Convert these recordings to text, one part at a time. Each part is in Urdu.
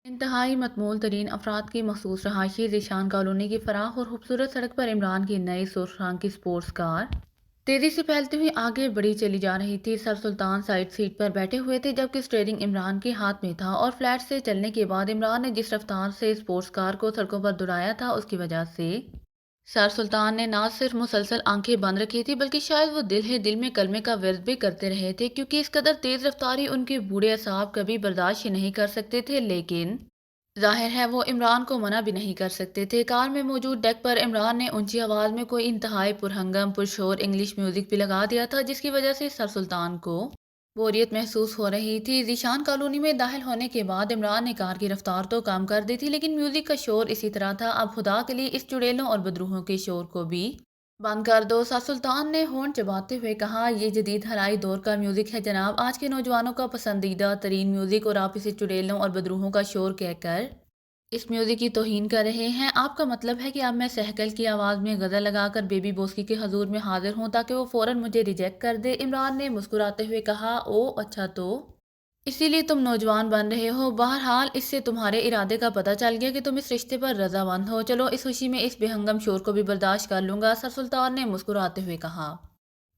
انتہائی مطموع ترین افراد کی مخصوص رہائشی ذیشان کالونی کی فراخ اور خوبصورت سڑک پر عمران کی نئی سرخ رنگ کی سپورٹس کار تیزی سے پھیلتی ہوئی آگے بڑھی چلی جا رہی تھی۔ سر سلطان سائڈ سیٹ پر بیٹھے ہوئے تھے جبکہ اسٹیئرنگ عمران کے ہاتھ میں تھا، اور فلیٹ سے چلنے کے بعد عمران نے جس رفتار سے سپورٹس کار کو سڑکوں پر دوڑایا تھا، اس کی وجہ سے سر سلطان نے نہ صرف مسلسل آنکھیں بند رکھی تھی بلکہ شاید وہ دل ہی دل میں کلمے کا ورد بھی کرتے رہے تھے، کیونکہ اس قدر تیز رفتاری ان کے بوڑھے اعصاب کبھی برداشت ہی نہیں کر سکتے تھے۔ لیکن ظاہر ہے وہ عمران کو منع بھی نہیں کر سکتے تھے۔ کار میں موجود ڈیک پر عمران نے اونچی آواز میں کوئی انتہائی پرہنگم پرشور انگلش میوزک بھی لگا دیا تھا، جس کی وجہ سے سر سلطان کو بوریت محسوس ہو رہی تھی۔ ذیشان کالونی میں داخل ہونے کے بعد عمران نے کار کی رفتار تو کم کر دی تھی، لیکن میوزک کا شور اسی طرح تھا۔ اب خدا کے لیے اس چڑیلوں اور بدروحوں کے شور کو بھی بند کر دو، سر سلطان نے ہونٹ چباتے ہوئے کہا۔ یہ جدید ہرائی دور کا میوزک ہے جناب، آج کے نوجوانوں کا پسندیدہ ترین میوزک، اور آپ اسے چڑیلوں اور بدروحوں کا شور کہہ کر اس میوزک کی توہین کر رہے ہیں۔ آپ کا مطلب ہے کہ اب میں سہکل کی آواز میں غزل لگا کر بیبی بوسکی کے حضور میں حاضر ہوں تاکہ وہ فوراً مجھے ریجیکٹ کر دے؟ عمران نے مسکراتے ہوئے کہا۔ او اچھا، تو اسی لیے تم نوجوان بن رہے ہو؟ بہرحال اس سے تمہارے ارادے کا پتہ چل گیا کہ تم اس رشتے پر رضامند ہو۔ چلو اس خوشی میں اس بے ہنگم شور کو بھی برداشت کر لوں گا، سر سلطان نے مسکراتے ہوئے کہا۔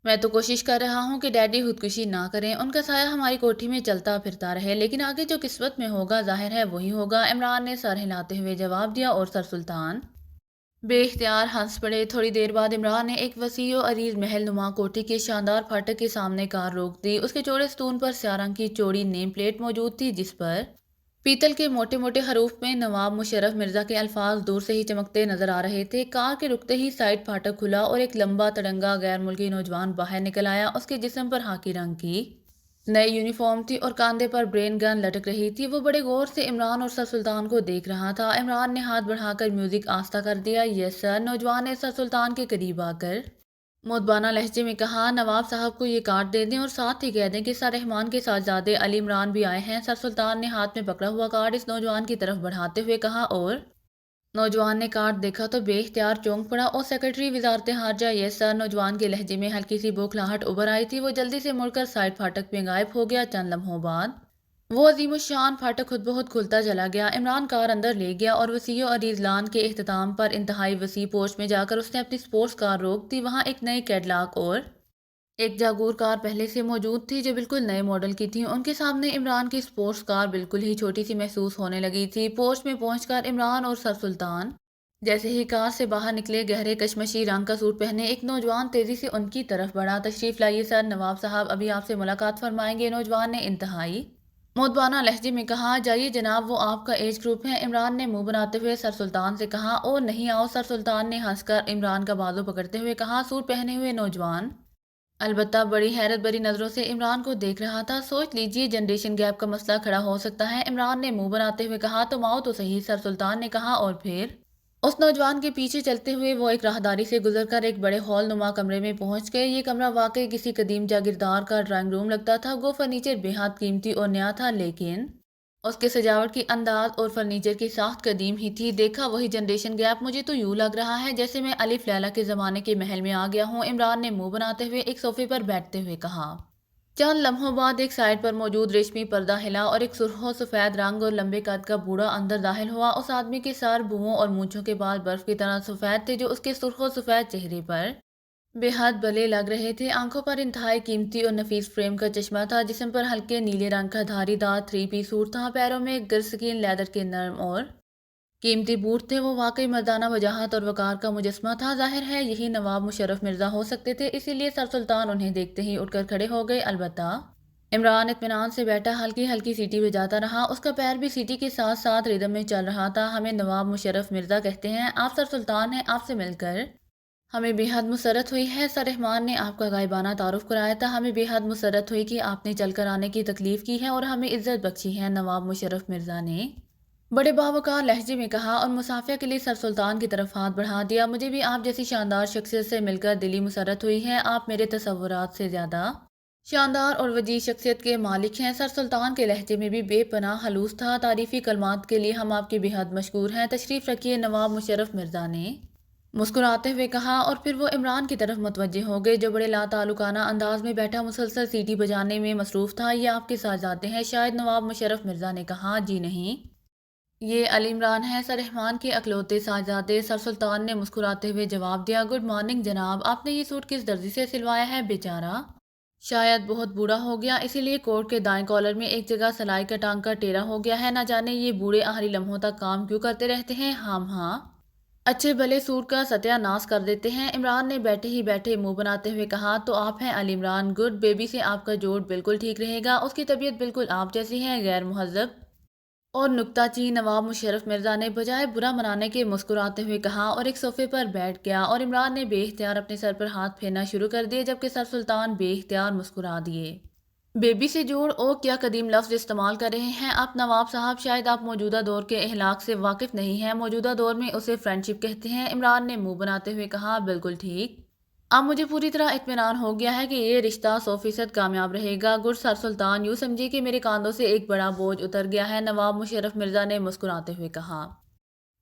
میں تو کوشش کر رہا ہوں کہ ڈیڈی خودکشی نہ کریں، ان کا سایہ ہماری کوٹھی میں چلتا پھرتا رہے، لیکن آگے جو قسمت میں ہوگا ظاہر ہے وہی ہوگا، عمران نے سر ہلاتے ہوئے جواب دیا، اور سر سلطان بے اختیار ہنس پڑے۔ تھوڑی دیر بعد عمران نے ایک وسیع و عریض محل نما کوٹھی کے شاندار پھاٹک کے سامنے کار روک دی۔ اس کے چوڑے ستون پر سیاہ رنگ کی چوڑی نیم پلیٹ موجود تھی، جس پر پیتل کے موٹے موٹے حروف میں نواب مشرف مرزا کے الفاظ دور سے ہی چمکتے نظر آ رہے تھے۔ کار کے رکتے ہی سائڈ پھاٹک کھلا اور ایک لمبا تڑنگا غیر ملکی نوجوان باہر نکل آیا۔ اس کے جسم پر خاکی رنگ کی نئی یونیفارم تھی اور کاندھے پر برین گن لٹک رہی تھی۔ وہ بڑے غور سے عمران اور سر سلطان کو دیکھ رہا تھا۔ عمران نے ہاتھ بڑھا کر میوزک آہستہ کر دیا۔ یس سر، نوجوان نے سر سلطان کے قریب آ کر مؤدبانہ لہجے میں کہا۔ نواب صاحب کو یہ کارڈ دے دیں اور ساتھ ہی کہہ دیں کہ سر رحمان کے صاحبزادے علی عمران بھی آئے ہیں۔ سر سلطان نے ہاتھ میں پکڑا ہوا کارڈ اس نوجوان کی طرف بڑھاتے ہوئے کہا، اور نوجوان نے کارڈ دیکھا تو بے اختیار چونک پڑا۔ اور سیکرٹری وزارت خارجہ؟ یس سر، نوجوان کے لہجے میں ہلکی سی بوکھلاہٹ ابھر آئی تھی۔ وہ جلدی سے مڑ کر سائڈ پھاٹک میں غائب ہو گیا۔ چند لمحوں بعد وہ عظیم الشان پھاٹک خود بخود کھلتا چلا گیا۔ عمران کار اندر لے گیا اور وسیع و عریض لان کے اختتام پر انتہائی وسیع پورچ میں جا کر اس نے اپنی سپورٹس کار روک دی۔ وہاں ایک نئی کیڈلاک اور ایک جاگور کار پہلے سے موجود تھی، جو بالکل نئے ماڈل کی تھی۔ ان کے سامنے عمران کی سپورٹس کار بالکل ہی چھوٹی سی محسوس ہونے لگی تھی۔ پورچ میں پہنچ کر عمران اور سر سلطان جیسے ہی کار سے باہر نکلے، گہرے کشمشی رنگ کا سوٹ پہنے ایک نوجوان تیزی سے ان کی طرف بڑھا۔ تشریف لائیے سر، نواب صاحب ابھی آپ سے ملاقات فرمائیں گے، نوجوان نے انتہائی مؤدبانہ لہجے میں کہا۔ جائیے جناب، وہ آپ کا ایج گروپ ہے، عمران نے منہ بناتے ہوئے سر سلطان سے کہا۔ او نہیں، آؤ، سر سلطان نے ہنس کر عمران کا بازو پکڑتے ہوئے کہا۔ سوٹ پہنے ہوئے نوجوان البتہ بڑی حیرت بھری نظروں سے عمران کو دیکھ رہا تھا۔ سوچ لیجیے، جنریشن گیپ کا مسئلہ کھڑا ہو سکتا ہے، عمران نے منہ بناتے ہوئے کہا۔ تم آؤ تو صحیح، سر سلطان نے کہا، اور پھر اس نوجوان کے پیچھے چلتے ہوئے وہ ایک راہداری سے گزر کر ایک بڑے ہال نما کمرے میں پہنچ گئے۔ یہ کمرہ واقعی کسی قدیم جاگیردار کا ڈرائنگ روم لگتا تھا۔ گو فرنیچر بے حد قیمتی اور نیا تھا، لیکن اس کے سجاوٹ کی انداز اور فرنیچر کی ساخت قدیم ہی تھی۔ دیکھا وہی جنریشن گیپ، مجھے تو یوں لگ رہا ہے جیسے میں الف لیلا کے زمانے کے محل میں آ گیا ہوں، عمران نے منہ بناتے ہوئے ایک صوفے پر بیٹھتے ہوئے کہا۔ چند لمحوں بعد ایک سائڈ پر موجود ریشمی پردہ ہلا اور ایک سرخ و سفید رنگ اور لمبے قد کا بوڑھا اندر داخل ہوا۔ اس آدمی کے سر، بھووں اور مونچھوں کے بال برف کی طرح سفید تھے، جو اس کے سرخ و سفید چہرے پر بے حد بھلے لگ رہے تھے۔ آنکھوں پر انتہائی قیمتی اور نفیس فریم کا چشمہ تھا، جسم پر ہلکے نیلے رنگ کا دھاری دار 3 پیس سوٹ تھا، پیروں میں گرسکین لیدر کے نرم اور قیمتی بوٹ تھے۔ وہ واقعی مردانہ وجاہت اور وقار کا مجسمہ تھا۔ ظاہر ہے یہی نواب مشرف مرزا ہو سکتے تھے، اسی لیے سر سلطان انہیں دیکھتے ہی اٹھ کر کھڑے ہو گئے۔ البتہ عمران اطمینان سے بیٹھا ہلکی ہلکی سیٹی بجاتا رہا۔ اس کا پیر بھی سیٹی کے ساتھ ساتھ ردم میں چل رہا تھا۔ ہمیں نواب مشرف مرزا کہتے ہیں، آپ سر سلطان ہیں، آپ سے مل کر ہمیں بے حد مسرت ہوئی ہے۔ سر رحمان نے آپ کا غائبانہ تعارف کرایا تھا، ہمیں بے حد مسرت ہوئی کہ آپ نے چل کر آنے کی تکلیف کی ہے اور ہمیں عزت بخشی ہے، نواب مشرف مرزا نے بڑے باوقار لہجے میں کہا اور مصافحہ کے لیے سر سلطان کی طرف ہاتھ بڑھا دیا۔ مجھے بھی آپ جیسی شاندار شخصیت سے مل کر دلی مسرت ہوئی ہے، آپ میرے تصورات سے زیادہ شاندار اور وجیز شخصیت کے مالک ہیں۔ سر سلطان کے لہجے میں بھی بے پناہ خلوص تھا۔ تعریفی کلمات کے لیے ہم آپ کے بے حد مشکور ہیں، تشریف رکھیے، نواب مشرف مرزا نے مسکراتے ہوئے کہا، اور پھر وہ عمران کی طرف متوجہ ہو گئے، جو بڑے لاتعلقانہ انداز میں بیٹھا مسلسل سیٹی بجانے میں مصروف تھا۔ یہ آپ کے صاحبزادے ہیں شاید، نواب مشرف مرزا نے کہا۔ جی نہیں، یہ علی عمران ہے، سرحمان کے اکلوتے صاحبزادے۔ سر سلطان نے مسکراتے ہوئے جواب دیا، گڈ مارننگ جناب، آپ نے یہ سوٹ کس درزی سے سلوایا ہے؟ بیچارہ شاید بہت بوڑھا ہو گیا، اسی لیے کوٹ کے دائیں کالر میں ایک جگہ سلائی کا ٹانکا ٹیڑھا ہو گیا ہے۔ نہ جانے یہ بوڑھے آخری لمحوں تک کام کیوں کرتے رہتے ہیں۔ ہاں اچھے بھلے سوٹ کا ستیہ ناش کر دیتے ہیں۔ عمران نے بیٹھے ہی بیٹھے منہ بناتے ہوئے کہا، تو آپ ہیں علی عمران، گڈ، بیبی سے آپ کا جوڑ بالکل ٹھیک رہے گا، اس کی طبیعت بالکل آپ جیسی ہے، غیر مہذب اور نکتہ چین نواب مشرف مرزا نے بجائے برا منانے کے مسکراتے ہوئے کہا اور ایک صوفے پر بیٹھ گیا، اور عمران نے بے اختیار اپنے سر پر ہاتھ پھیرنا شروع کر دیے، جبکہ سر سلطان بے اختیار مسکرا دیے۔ بیبی سے جوڑ، او کیا قدیم لفظ استعمال کر رہے ہیں آپ نواب صاحب، شاید آپ موجودہ دور کے اخلاق سے واقف نہیں ہیں، موجودہ دور میں اسے فرینڈ شپ کہتے ہیں۔ عمران نے منہ بناتے ہوئے کہا، بالکل ٹھیک، اب مجھے پوری طرح اطمینان ہو گیا ہے کہ یہ رشتہ 100% کامیاب رہے گا۔ گڈ سر سلطان، یوں سمجھیے کہ میرے کاندھوں سے ایک بڑا بوجھ اتر گیا ہے، نواب مشرف مرزا نے مسکراتے ہوئے کہا۔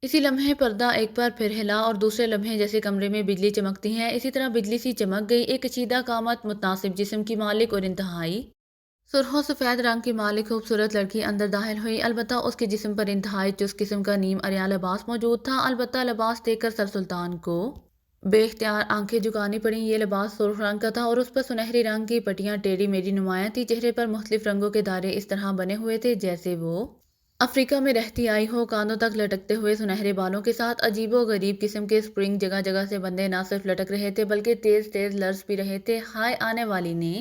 اسی لمحے پردہ ایک بار پھر ہلا، اور دوسرے لمحے جیسے کمرے میں بجلی چمکتی ہے اسی طرح بجلی سی چمک گئی۔ ایک کشیدہ قامت، متناسب جسم کی مالک اور انتہائی سرخ و سفید رنگ کی مالک خوبصورت لڑکی اندر داخل ہوئی، البتہ اس کے جسم پر انتہائی چست قسم کا نیم عریاں لباس موجود تھا۔ البتہ لباس دیکھ کر سر سلطان کو بے اختیار آنکھیں جھکانی پڑیں۔ یہ لباس سرخ رنگ کا تھا اور اس پر سنہری رنگ کی پٹیاں ٹیڑھی میڑھی نمایاں تھی۔ چہرے پر مختلف رنگوں کے دائرے اس طرح بنے ہوئے تھے جیسے وہ افریقہ میں رہتی آئی ہو۔ کاندھوں تک لٹکتے ہوئے سنہرے بالوں کے ساتھ عجیب و غریب قسم کے اسپرنگ جگہ جگہ سے بندے نہ صرف لٹک رہے تھے بلکہ تیز تیز لرز بھی رہے تھے۔ ہائے، آنے والی نے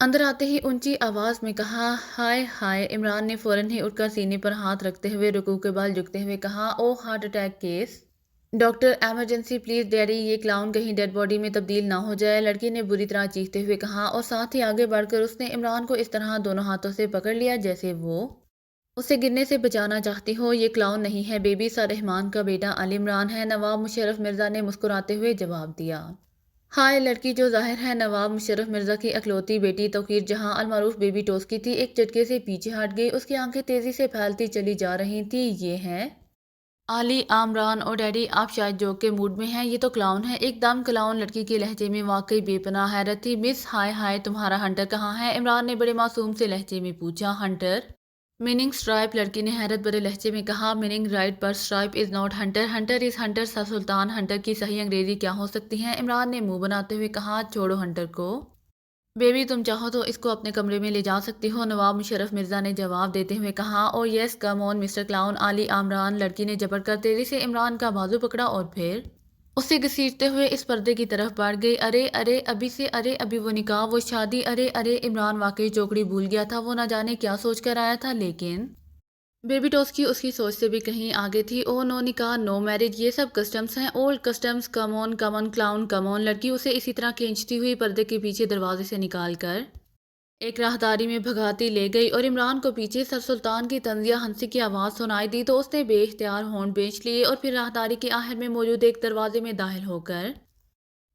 اندر آتے ہی اونچی آواز میں کہا، ہائے ہائے۔ عمران نے فوراً ہی اٹھ کر سینے پر ہاتھ رکھتے ہوئے رکوع کے بل جھکتے ہوئے کہا، oh heart attack case, doctor emergency please daddy, یہ کلاؤن کہیں ڈیڈ باڈی میں تبدیل نہ ہو جائے، لڑکی نے بری طرح چیختے ہوئے کہا، اور ساتھ ہی آگے بڑھ کر اس نے عمران کو اس طرح دونوں ہاتھوں سے پکڑ لیا جیسے وہ اسے گرنے سے بچانا چاہتی ہو۔ یہ کلاؤن نہیں ہے بیبی، سرحمان کا بیٹا علی عمران ہے، نواب مشرف مرزا نے مسکراتے ہوئے جواب دیا۔ ہائے، لڑکی جو ظاہر ہے نواب مشرف مرزا کی اکلوتی بیٹی توقیر جہاں المعروف بیبی ٹوسکی تھی، ایک جھٹکے سے پیچھے ہٹ گئی۔ اس کی آنکھیں تیزی سے پھیلتی چلی جا رہی تھیں۔ یہ ہے علی عمران، او ڈیڈی، آپ شاید جوک کے موڈ میں ہیں، یہ تو کلاؤن ہے، ایک دم کلاؤن۔ لڑکی کے لہجے میں واقعی بے پناہ حیرت تھی۔ مس، ہائے ہائے، تمہارا ہنٹر کہاں ہے؟ عمران نے بڑے معصوم سے لہجے میں پوچھا۔ ہنٹر میننگ اسٹرائپ، لڑکی نے حیرت بھرے لہجے میں کہا، meaning right but stripe is not Hunter, Hunter is Hunter sir Sultan, Hunter کی صحیح انگریزی کیا ہو سکتی ہے؟ عمران نے منہ بناتے ہوئے کہا، چھوڑو ہنٹر کو بیبی، تم چاہو تو اس کو اپنے کمرے میں لے جا سکتی ہو، نواب مشرف مرزا نے جواب دیتے ہوئے کہا۔ او یس، کم آن مسٹر کلاؤن، علی عمران، لڑکی نے جبڑ کر تیزی سے عمران کا بازو پکڑا اور پھر اسے گھسیٹتے ہوئے اس پردے کی طرف بڑھ گئی۔ ارے ارے ابھی سے، ارے ابھی وہ نکاح، وہ شادی، ارے ارے عمران واقعی چوکڑی بھول گیا تھا۔ وہ نہ جانے کیا سوچ کر آیا تھا، لیکن بیبی ٹوسکی اس کی سوچ سے بھی کہیں آگے تھی۔ او نو نکاح، نو میرج، یہ سب کسٹمز ہیں، اولڈ کسٹمز، کم آن کلاؤن، کم آن۔ لڑکی اسے اسی طرح کھینچتی ہوئی پردے کے پیچھے دروازے سے نکال کر ایک راہداری میں بھگاتی لے گئی، اور عمران کو پیچھے سر سلطان کی طنزیہ ہنسی کی آواز سنائی دی تو اس نے بے اختیار ہونٹ بھینچ لیے، اور پھر راہداری کے آخر میں موجود ایک دروازے میں داخل ہو کر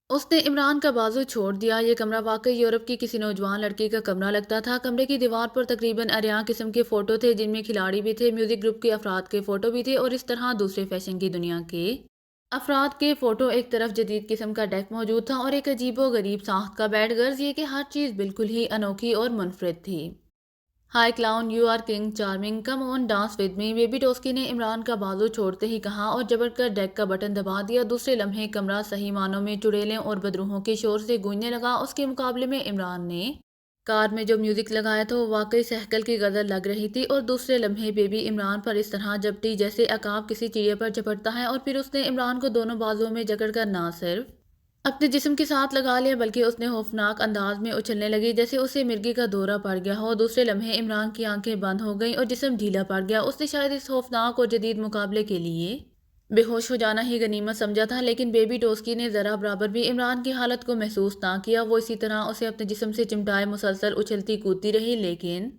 اس نے عمران کا بازو چھوڑ دیا۔ یہ کمرہ واقعی یورپ کی کسی نوجوان لڑکی کا کمرہ لگتا تھا۔ کمرے کی دیوار پر تقریباً عریاں قسم کے فوٹو تھے، جن میں کھلاڑی بھی تھے، میوزک گروپ کے افراد کے فوٹو بھی تھے، اور اس طرح دوسرے فیشن کی دنیا کے افراد کے فوٹو۔ ایک طرف جدید قسم کا ڈیک موجود تھا اور ایک عجیب و غریب ساخت کا بیڈ، غرض یہ کہ ہر چیز بالکل ہی انوکھی اور منفرد تھی۔ Hi clown, you are king charming, come on dance with me, baby ٹوسکی نے عمران کا بازو چھوڑتے ہی کہا اور جبڑ کر ڈیک کا بٹن دبا دیا۔ دوسرے لمحے کمرہ صحیح معنوں میں چڑیلیں اور بدروحوں کے شور سے گونجنے لگا۔ اس کے مقابلے میں عمران نے کار میں جو میوزک لگایا تھا وہ واقعی سہکل کی غزل لگ رہی تھی، اور دوسرے لمحے بیبی عمران پر اس طرح جھپٹی جیسے عقاب کسی چڑیا پر جھپٹتا ہے، اور پھر اس نے عمران کو دونوں بازوؤں میں جکڑ کر نہ صرف اپنے جسم کے ساتھ لگا لیا بلکہ اس نے خوفناک انداز میں اچھلنے لگی جیسے اسے مرگی کا دورہ پڑ گیا ہو۔ دوسرے لمحے عمران کی آنکھیں بند ہو گئیں اور جسم ڈھیلا پڑ گیا۔ اس نے شاید اس خوفناک اور جدید مقابلے کے لیے بے ہوش ہو جانا ہی غنیمت سمجھا تھا، لیکن بیبی ٹوسکی نے ذرا برابر بھی عمران کی حالت کو محسوس نہ کیا۔ وہ اسی طرح اسے اپنے جسم سے چمٹائے مسلسل اچھلتی کودتی رہی، لیکن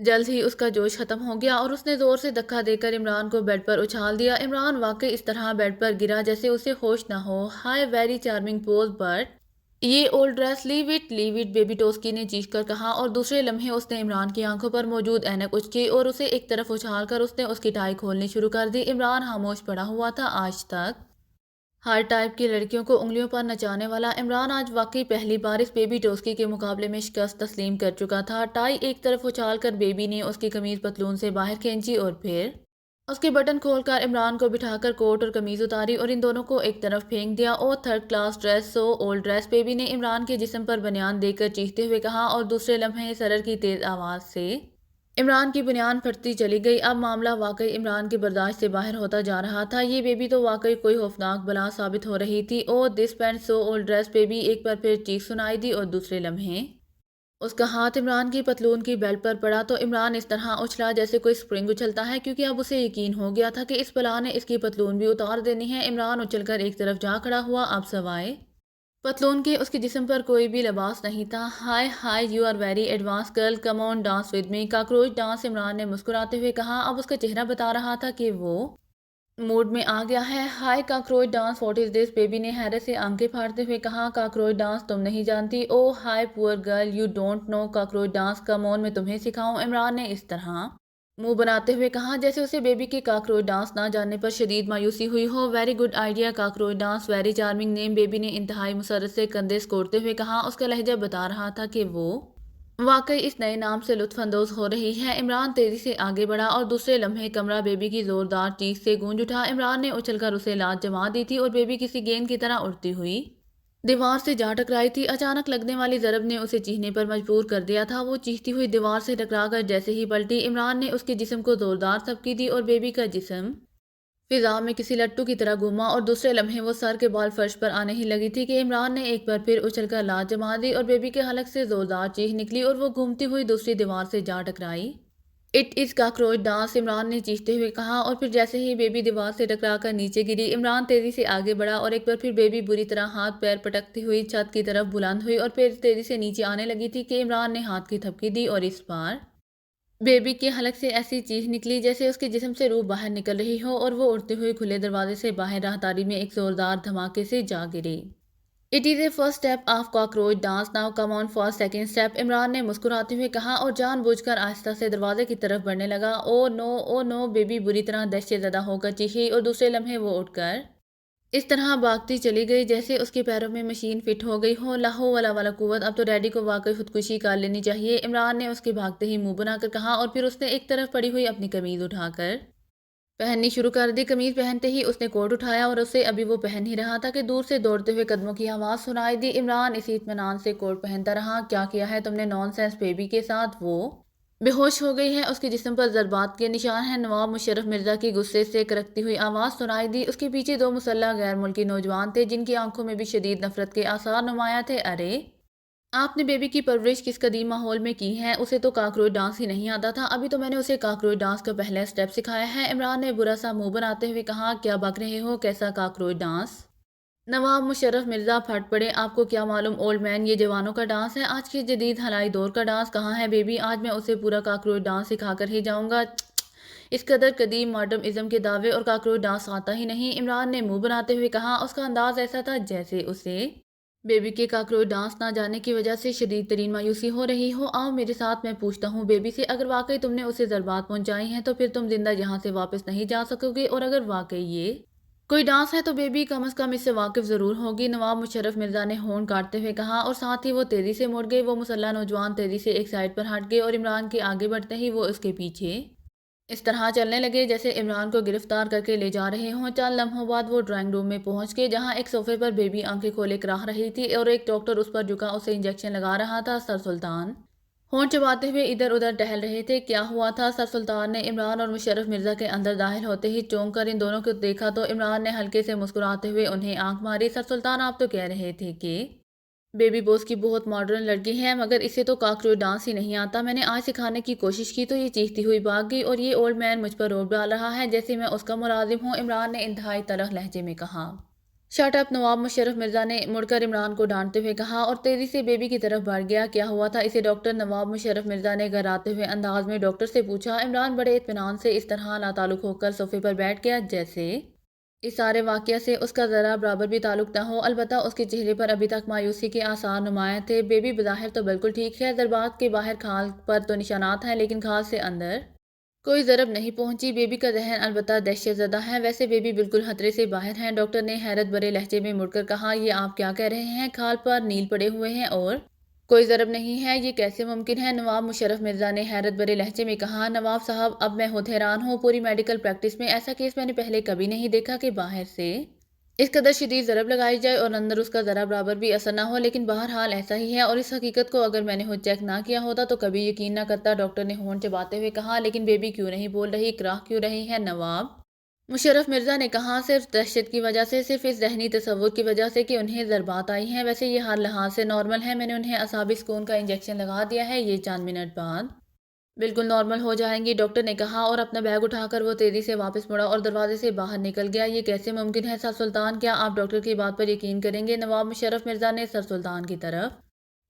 جلد ہی اس کا جوش ختم ہو گیا اور اس نے زور سے دھکا دے کر عمران کو بیڈ پر اچھال دیا۔ عمران واقعی اس طرح بیڈ پر گرا جیسے اسے ہوش نہ ہو۔ Hi, very charming pose, but یہ old dress, leave it, baby ٹوسکی نے چیخ کر کہا، اور دوسرے لمحے اس نے عمران کی آنکھوں پر موجود اینک اچکی اور اسے ایک طرف اچھال کر اس نے اس کی ٹائی کھولنی شروع کر دی۔ عمران خاموش پڑا ہوا تھا۔ آج تک ہر ٹائپ کی لڑکیوں کو انگلیوں پر نچانے والا عمران آج واقعی پہلی بار اس بیبی ٹوسکی کے مقابلے میں شکست تسلیم کر چکا تھا۔ ٹائی ایک طرف اچھال کر بیبی نے اس کی قمیض پتلون سے باہر کھینچی اور پھر اس کے بٹن کھول کر عمران کو بٹھا کر کوٹ اور قمیض اتاری اور ان دونوں کو ایک طرف پھینک دیا۔ اور تھرڈ کلاس ڈریس، سو اولڈ ڈریس، بیبی نے عمران کے جسم پر بنیان دے کر چیختے ہوئے کہا اور دوسرے لمحے سرر کی تیز آواز سے عمران کی بنیان پھٹتی چلی گئی۔ اب معاملہ واقعی عمران کی برداشت سے باہر ہوتا جا رہا تھا۔ یہ بیبی تو واقعی کوئی خوفناک بلا ثابت ہو رہی تھی۔ او دس پینٹ سو اولڈ ڈریس، بیبی ایک بار پھر چیخ سنائی دی اور دوسرے لمحے اس کا ہاتھ عمران کی پتلون کی بیلٹ پر پڑا تو عمران اس طرح اچھلا جیسے کوئی سپرنگ اچھلتا ہے، کیونکہ اب اسے یقین ہو گیا تھا کہ اس بلا نے اس کی پتلون بھی اتار دینی ہے۔ عمران اچھل کر ایک طرف جا کھڑا ہوا۔ اب سوائے پتلون کے اس کے جسم پر کوئی بھی لباس نہیں تھا۔ Hi hi, you are very advance girl, come on dance with me, cockroach dance, Imran نے مسکراتے ہوئے کہا۔ اب اس کا چہرہ بتا رہا تھا کہ وہ موڈ میں آ گیا ہے۔ Hi cockroach dance, what is this, baby نے حیرت سے آنکھیں پھاڑتے ہوئے کہا۔ کاکروچ ڈانس تم نہیں جانتی؟ Oh hi poor girl, you don't know cockroach dance, come on میں تمہیں سکھاؤں، عمران نے اس طرح منہ بناتے ہوئے کہا جیسے اسے بیبی کے کاکروچ ڈانس نہ جاننے پر شدید مایوسی ہوئی ہو۔ Very good idea cockroach dance, very charming name, baby نے انتہائی مسرت سے کندھے سکوڑتے ہوئے کہا۔ اس کا لہجہ بتا رہا تھا کہ وہ واقعی اس نئے نام سے لطف اندوز ہو رہی ہے۔ عمران تیزی سے آگے بڑھا اور دوسرے لمحے کمرہ بیبی کی زوردار چیخ سے گونج اٹھا۔ عمران نے اچھل کر اسے لات جما دی تھی اور بیبی کسی گیند کی طرح اڑتی ہوئی دیوار سے جا ٹکرائی تھی۔ اچانک لگنے والی ضرب نے اسے چیخنے پر مجبور کر دیا تھا۔ وہ چیختی ہوئی دیوار سے ٹکرا کر جیسے ہی پلٹی، عمران نے اس کے جسم کو زوردار تھپکی دی اور بیبی کا جسم فضا میں کسی لٹو کی طرح گھوما اور دوسرے لمحے وہ سر کے بال فرش پر آنے ہی لگی تھی کہ عمران نے ایک بار پھر اچھل کر لات جما دی اور بیبی کے حلق سے زوردار چیخ نکلی اور وہ گھومتی ہوئی دوسری دیوار سے جا ٹکرائی۔ It is cockroach dance, Imran نے چیختے ہوئے کہا اور پھر جیسے ہی بیبی دیوار سے ٹکرا کر نیچے گری، عمران تیزی سے آگے بڑھا اور ایک بار پھر بیبی بری طرح ہاتھ پیر پٹکتی ہوئی چھت کی طرف بلند ہوئی اور پھر تیزی سے نیچے آنے لگی تھی کہ عمران نے ہاتھ کی تھپکی دی اور اس بار بیبی کے حلق سے ایسی چیخ نکلی جیسے اس کے جسم سے روح باہر نکل رہی ہو اور وہ اڑتے ہوئے کھلے دروازے سے باہر راہداری میں ایک زوردار دھماکے سے جا گری۔ It is a first step of cockroach dance, now come on for second step, Imran نے مسکراتے ہوئے کہا اور جان بوجھ کر آہستہ سے دروازے کی طرف بڑھنے لگا۔ او نو، بیبی بری طرح دہشت زدہ ہو کر چیخی اور دوسرے لمحے وہ اٹھ کر اس طرح بھاگتی چلی گئی جیسے اس کے پیروں میں مشین فٹ ہو گئی ہو۔ لا حول ولا قوت، اب تو ڈیڈی کو واقعی خودکشی کر لینی چاہیے، عمران نے اس کے بھاگتے ہی منہ بنا کر کہا اور پھر اس نے ایک طرف پڑی ہوئی اپنی قمیض اٹھا کر پہننی شروع کر دی۔ قمیض پہنتے ہی اس نے کوٹ اٹھایا اور اسے ابھی وہ پہن ہی رہا تھا کہ دور سے دوڑتے ہوئے قدموں کی آواز سنائی دی۔ عمران اسی اطمینان سے کوٹ پہنتا رہا۔ کیا کیا ہے تم نے نان سینس بیبی کے ساتھ؟ وہ بے ہوش ہو گئی ہے، اس کے جسم پر ضربات کے نشان ہیں، نواب مشرف مرزا کی غصے سے کرکتی ہوئی آواز سنائی دی۔ اس کے پیچھے دو مسلح غیر ملکی نوجوان تھے جن کی آنکھوں میں بھی شدید نفرت کے آثار نمایاں تھے۔ ارے آپ نے بیبی کی پرورش کس قدیم ماحول میں کی ہے؟ اسے تو کاکروچ ڈانس ہی نہیں آتا تھا، ابھی تو میں نے اسے کاکروچ ڈانس کا پہلا سٹیپ سکھایا ہے، عمران نے برا سا منہ بناتے ہوئے کہا۔ کیا بک رہے ہو؟ کیسا کاکروچ ڈانس؟ نواب مشرف مرزا پھٹ پڑے۔ آپ کو کیا معلوم اولڈ مین، یہ جوانوں کا ڈانس ہے، آج کے جدید ہلائی دور کا ڈانس۔ کہاں ہے بیبی؟ آج میں اسے پورا کاکروچ ڈانس سکھا کر ہی جاؤں گا۔ اس قدر قدیم ماڈرن ازم کے دعوے اور کاکروچ ڈانس آتا ہی نہیں، عمران نے منہ بناتے ہوئے کہا۔ اس کا انداز ایسا تھا جیسے اسے بیبی کے کاکروچ ڈانس نہ جانے کی وجہ سے شدید ترین مایوسی ہو رہی ہو۔ آؤ میرے ساتھ، میں پوچھتا ہوں بیبی سے، اگر واقعی تم نے اسے ضربات پہنچائی ہیں تو پھر تم زندہ یہاں سے واپس نہیں جا سکو گے، اور اگر واقعی یہ کوئی ڈانس ہے تو بیبی کم از کم اس سے واقف ضرور ہوگی، نواب مشرف مرزا نے ہون کاٹتے ہوئے کہا اور ساتھ ہی وہ تیزی سے مڑ گئے۔ وہ مسلح نوجوان تیزی سے ایک سائڈ پر ہٹ گئے اور عمران کے آگے بڑھتے ہی وہ اس کے پیچھے اس طرح چلنے لگے جیسے عمران کو گرفتار کر کے لے جا رہے ہوں۔ چند لمحوں بعد وہ ڈرائنگ روم میں پہنچ گئے جہاں ایک صوفے پر بیبی آنکھیں کھولے کراہ رہی تھی اور ایک ڈاکٹر اس پر جھکا اسے انجیکشن لگا رہا تھا۔ سر سلطان ہونٹ چباتے ہوئے ادھر ادھر ٹہل رہے تھے۔ کیا ہوا تھا؟ سر سلطان نے عمران اور مشرف مرزا کے اندر داخل ہوتے ہی چونک کر ان دونوں کو دیکھا تو عمران نے ہلکے سے مسکراتے ہوئے انہیں آنکھ ماری۔ سر سلطان آپ تو کہہ رہے تھے کہ بیبی بوس کی بہت ماڈرن لڑکی ہے، مگر اسے تو کاکروچ ڈانس ہی نہیں آتا۔ میں نے آج سکھانے کی کوشش کی تو یہ چیختی ہوئی بھاگ گئی اور یہ اولڈ مین مجھ پر روب ڈال رہا ہے جیسے میں اس کا ملازم ہوں، عمران نے انتہائی تلخ لہجے میں کہا۔ شٹ اپ، نواب مشرف مرزا نے مڑ کر عمران کو ڈانٹتے ہوئے کہا اور تیزی سے بیبی کی طرف بڑھ گیا۔ کیا ہوا تھا اسے ڈاکٹر؟ نواب مشرف مرزا نے گھراتے ہوئے انداز میں ڈاکٹر سے پوچھا۔ عمران بڑے اطمینان سے اس طرح لاتعلق ہو کر صوفے پر بیٹھ گیا جیسے اس سارے واقعہ سے اس کا ذرا برابر بھی تعلق نہ ہو، البتہ اس کے چہرے پر ابھی تک مایوسی کے آثار نمایاں تھے۔ بیبی بظاہر تو بالکل ٹھیک ہے، ضربات کے باہر کھال پر تو نشانات ہیں لیکن کھال سے اندر کوئی ضرب نہیں پہنچی۔ بیبی کا ذہن البتہ دہشت زدہ ہے، ویسے بیبی بالکل خطرے سے باہر ہیں، ڈاکٹر نے حیرت بھرے لہجے میں مڑ کر کہا۔ یہ آپ کیا کہہ رہے ہیں؟ کھال پر نیل پڑے ہوئے ہیں اور کوئی ضرب نہیں ہے، یہ کیسے ممکن ہے؟ نواب مشرف مرزا نے حیرت بھرے لہجے میں کہا۔ نواب صاحب اب میں خود حیران ہوں، پوری میڈیکل پریکٹس میں ایسا کیس میں نے پہلے کبھی نہیں دیکھا کہ باہر سے اس قدر شدید ضرب لگائی جائے اور اندر اس کا ذرا برابر بھی اثر نہ ہو، لیکن بہرحال ایسا ہی ہے، اور اس حقیقت کو اگر میں نے خود چیک نہ کیا ہوتا تو کبھی یقین نہ کرتا۔ ڈاکٹر نے ہونٹ چباتے ہوئے کہا۔ لیکن بیبی کیوں نہیں بول رہی، کراہ کیوں رہی ہے؟ نواب مشرف مرزا نے کہا۔ صرف دہشت کی وجہ سے، صرف اس ذہنی تصور کی وجہ سے کہ انہیں ضربات آئی ہیں، ویسے یہ ہر لحاظ سے نارمل ہے۔ میں نے انہیں اعصابی سکون کا انجیکشن لگا دیا ہے، یہ چند منٹ بعد بالکل نارمل ہو جائیں گی، ڈاکٹر نے کہا، اور اپنا بیگ اٹھا کر وہ تیزی سے واپس مڑا اور دروازے سے باہر نکل گیا۔ یہ کیسے ممکن ہے سر سلطان، کیا آپ ڈاکٹر کی بات پر یقین کریں گے؟ نواب مشرف مرزا نے سر سلطان کی طرف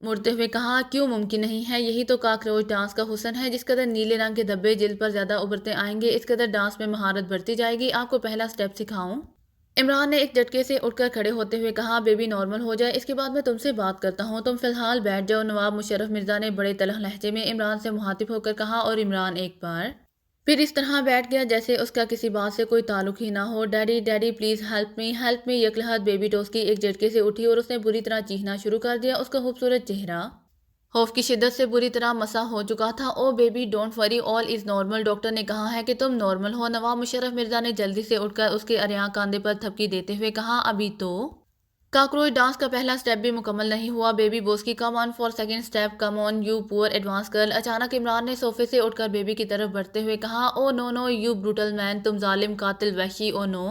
مڑتے ہوئے کہا۔ کیوں ممکن نہیں ہے؟ یہی تو کاکروچ ڈانس کا حسن ہے، جس قدر نیلے رنگ کے دھبے جلد پر زیادہ ابھرتے آئیں گے، اس قدر ڈانس میں مہارت بڑھتی جائے گی۔ آپ کو پہلا سٹیپ سکھاؤں؟ عمران نے ایک جھٹکے سے اٹھ کر کھڑے ہوتے ہوئے کہا۔ بیبی نارمل ہو جائے اس کے بعد میں تم سے بات کرتا ہوں، تم فی الحال بیٹھ جاؤ۔ نواب مشرف مرزا نے بڑے تلخ لہجے میں عمران سے مخاطب ہو کر کہا، اور عمران ایک بار پھر اس طرح بیٹھ گیا جیسے اس کا کسی بات سے کوئی تعلق ہی نہ ہو۔ Daddy daddy please help me یک لحظ بیبی ٹوسکی ایک جھٹکے سے اٹھی اور اس نے بری طرح چیخنا شروع کر دیا۔ اس کا خوبصورت چہرہ خوف کی شدت سے بری طرح مسح ہو چکا تھا۔ او baby don't worry, all is normal, doctor نے کہا ہے کہ تم نارمل ہو۔ نواب مشرف مرزا نے جلدی سے اٹھ کر اس کے عریاں کاندھے پر تھپکی دیتے ہوئے کہا۔ ابھی تو کاکروچ ڈانس کا پہلا سٹیپ بھی مکمل نہیں ہوا۔ بیبی بوسکی come on for second step, come on you poor advance girl. اچانک عمران نے صوفے سے اٹھ کر بیبی کی طرف بڑھتے ہوئے کہا۔ Oh know know you brutal مین، تم ظالم قاتل وحشی، او نو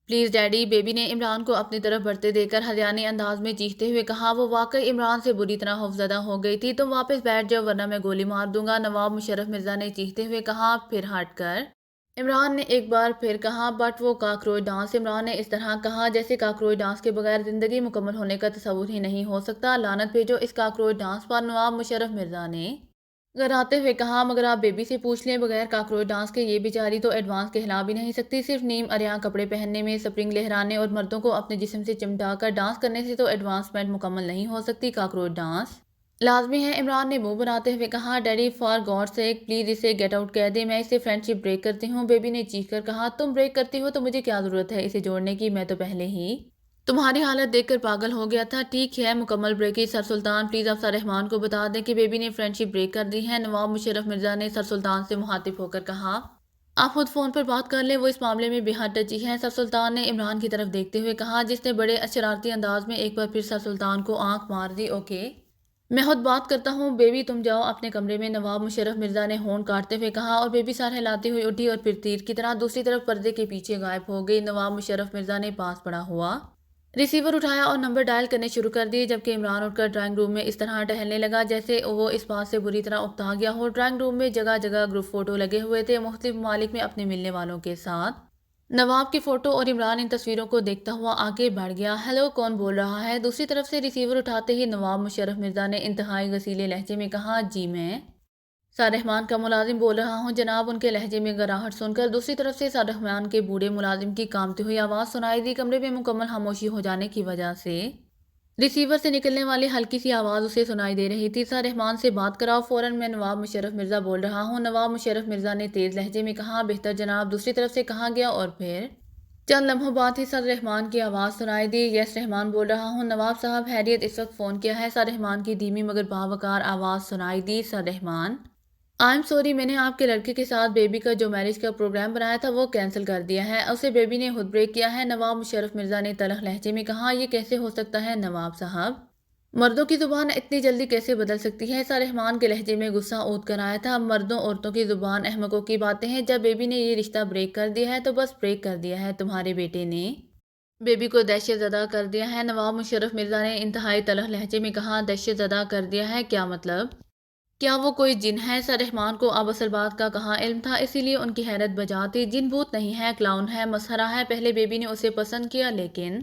پلیز ڈیڈی، بیبی نے عمران کو اپنی طرف بڑھتے دیکھ کر ہریانے انداز میں چیختے ہوئے کہا۔ وہ واقعی عمران سے بری طرح خوفزدہ ہو گئی تھی۔ تم واپس بیٹھ جاؤ ورنہ میں گولی مار دوں گا، نواب مشرف مرزا نے چیختے ہوئے کہا۔ پھر ہٹ کر عمران نے ایک بار پھر کہا۔ بٹ وہ کاکروچ ڈانس، عمران نے اس طرح کہا جیسے کاکروچ ڈانس کے بغیر زندگی مکمل ہونے کا تصور ہی نہیں ہو سکتا۔ لعنت بھیجو اس کاکروچ ڈانس پر، نواب مشرف مرزا نے گھراتے ہوئے کہا۔ مگر آپ بیبی سے پوچھ لیں، بغیر کاکروچ ڈانس کے یہ بیچاری تو ایڈوانس کہلا بھی نہیں سکتی۔ صرف نیم عریاں کپڑے پہننے میں، سپرنگ لہرانے اور مردوں کو اپنے جسم سے چمٹا کر ڈانس کرنے سے تو ایڈوانسمنٹ مکمل نہیں ہو سکتی۔ کاکروچ ڈانس لازمی ہے، عمران نے منہ بناتے ہوئے کہا۔ Daddy for God sake please اسے گیٹ آؤٹ کہہ دیں، میں اسے فرینڈ شپ بریک کرتی ہوں، بیبی نے چیخ کر کہا۔ تم بریک کرتی ہو تو مجھے کیا ضرورت ہے اسے جوڑنے کی، میں تو پہلے ہی تمہاری حالت دیکھ کر پاگل ہو گیا تھا۔ ٹھیک ہے، مکمل break he sir Sultan, please آپ سر رحمان کو بتا دیں کہ بیبی نے فرینڈ شپ بریک کر دی ہے، نواب مشرف مرزا نے سر سلطان سے مخاطب ہو کر کہا۔ آپ خود فون پر بات کر لیں، وہ اس معاملے میں بے حد ٹچی ہے، سر سلطان نے عمران کی طرف دیکھتے ہوئے کہا، جس نے بڑے شرارتی انداز میں ایک بار پھر سر سلطان کو آنکھ مار دی۔ اوکے میں خود بات کرتا ہوں، بیبی تم جاؤ اپنے کمرے میں، نواب مشرف مرزا نے ہونٹ کاٹتے ہوئے کہا، اور بیبی سر ہلاتی ہوئی اٹھی اور پھر تیر کی طرح دوسری طرف پردے کے پیچھے غائب ہو گئی۔ نواب مشرف مرزا نے پاس پڑا ہوا ریسیور اٹھایا اور نمبر ڈائل کرنے شروع کر دیے، جبکہ عمران اٹھ کر ڈرائنگ روم میں اس طرح ٹہلنے لگا جیسے وہ اس بات سے بری طرح اکتا گیا ہو۔ ڈرائنگ روم میں جگہ جگہ گروپ فوٹو لگے ہوئے تھے مختلف ممالک میں اپنے ملنے والوں کے ساتھ۔ نواب کی فوٹو اور عمران ان تصویروں کو دیکھتا ہوا آگے بڑھ گیا۔ ہیلو، کون بول رہا ہے؟ دوسری طرف سے ریسیور اٹھاتے ہی نواب مشرف مرزا نے انتہائی غصیلے لہجے میں کہا۔ جی میں سر رحمان کا ملازم بول رہا ہوں جناب۔ ان کے لہجے میں گراہٹ سن کر دوسری طرف سے سر رحمان کے بوڑھے ملازم کی کانپتی ہوئی آواز سنائی دی۔ کمرے میں مکمل خاموشی ہو جانے کی وجہ سے ریسیور سے نکلنے والی ہلکی سی آواز اسے سنائی دے رہی تھی۔ سر رحمان سے بات کراؤ فوراً، میں نواب مشرف مرزا بول رہا ہوں، نواب مشرف مرزا نے تیز لہجے میں کہا۔ بہتر جناب، دوسری طرف سے کہا گیا، اور پھر چند لمحوں بعد ہی سر رحمان کی آواز سنائی دی۔ یس رحمان بول رہا ہوں نواب صاحب، خیریت؟ اس وقت فون کیا ہے؟ سر رحمان کی دھیمی مگر باوقار آواز سنائی دی۔ سر رحمان آئی ایم سوری، میں نے آپ کے لڑکے کے ساتھ بیبی کا جو میرج کا پروگرام بنایا تھا وہ کینسل کر دیا ہے، اسے بیبی نے خود بریک کیا ہے، نواب مشرف مرزا نے تلخ لہجے میں کہا۔ یہ کیسے ہو سکتا ہے نواب صاحب؟ مردوں کی زبان اتنی جلدی کیسے بدل سکتی ہے؟ سر رحمان کے لہجے میں غصہ اونت کر آیا تھا۔ مردوں عورتوں کی زبان احمقوں کی باتیں ہیں، جب بیبی نے یہ رشتہ بریک کر دیا ہے تو بس بریک کر دیا ہے، تمہارے بیٹے نے بیبی کو دہشت زدہ کر دیا ہے، نواب مشرف مرزا نے انتہائی تلخ لہجے میں کہا۔ دہشت زدہ کر دیا ہے؟ کیا مطلب؟ کیا وہ کوئی جن ہے؟ سر رحمان کو اب اصل بات کا کہاں علم تھا، اسی لیے ان کی حیرت بجا تھی۔ جن بھوت نہیں ہے، کلاؤن ہے، مسخرہ ہے۔ پہلے بیبی نے اسے پسند کیا، لیکن